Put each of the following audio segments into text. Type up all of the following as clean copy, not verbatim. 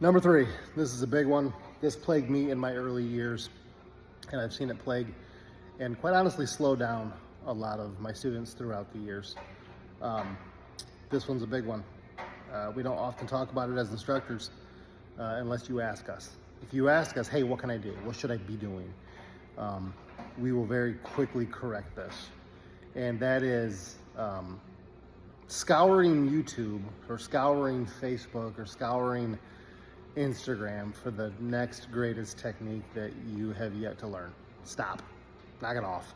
Number 3, this is a big one. This plagued me in my early years, and I've seen it plague and quite honestly slow down a lot of my students throughout the years. This one's a big one. We don't often talk about it as instructors unless you ask us. If you ask us, hey, what can I do? What should I be doing? We will very quickly correct this. And that is scouring YouTube or scouring Facebook or scouring Instagram for the next greatest technique that you have yet to learn. Stop. Knock it off.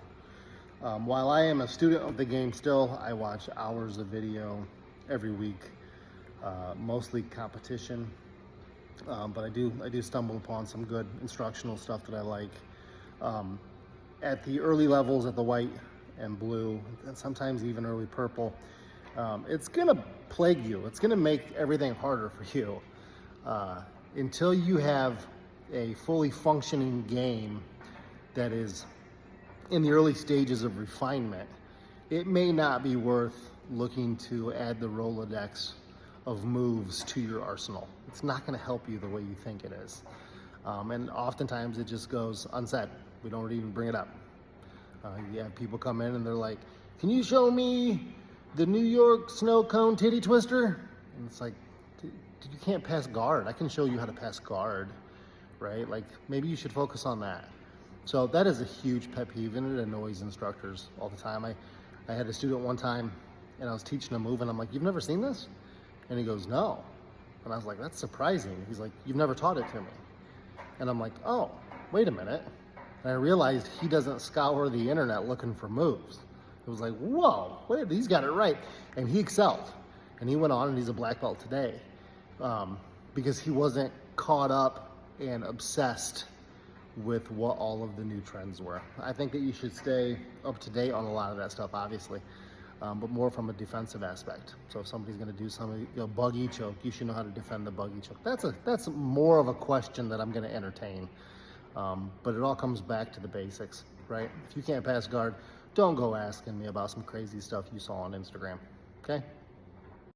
While I am a student of the game still, I watch hours of video every week, mostly competition, but I do stumble upon some good instructional stuff that I like. At the early levels, at the white and blue, and sometimes even early purple, it's gonna plague you. It's gonna make everything harder for you. Until you have a fully functioning game that is in the early stages of refinement, it may not be worth looking to add the Rolodex of moves to your arsenal. It's not gonna help you the way you think it is. And oftentimes it just goes unsaid. We don't even bring it up. You have people come in and they're like, can you show me the New York snow cone titty twister? And it's like, dude, you can't pass guard. I can show you how to pass guard, right? Like, maybe you should focus on that. So that is a huge pet peeve, and it annoys instructors all the time. I had a student one time, and I was teaching a move, and I'm like, you've never seen this? And he goes, no. And I was like, that's surprising. He's like, you've never taught it to me. And I'm like, oh, wait a minute. And I realized he doesn't scour the internet looking for moves. It was like, whoa, wait, he's got it right. And he excelled. And he went on, and he's a black belt today, because he wasn't caught up and obsessed with what all of the new trends were. I think that you should stay up to date on a lot of that stuff, obviously, but more from a defensive aspect. So if somebody's gonna do something, buggy choke, you should know how to defend the buggy choke. That's more of a question that I'm gonna entertain. But it all comes back to the basics, right? If you can't pass guard, don't go asking me about some crazy stuff you saw on Instagram, okay?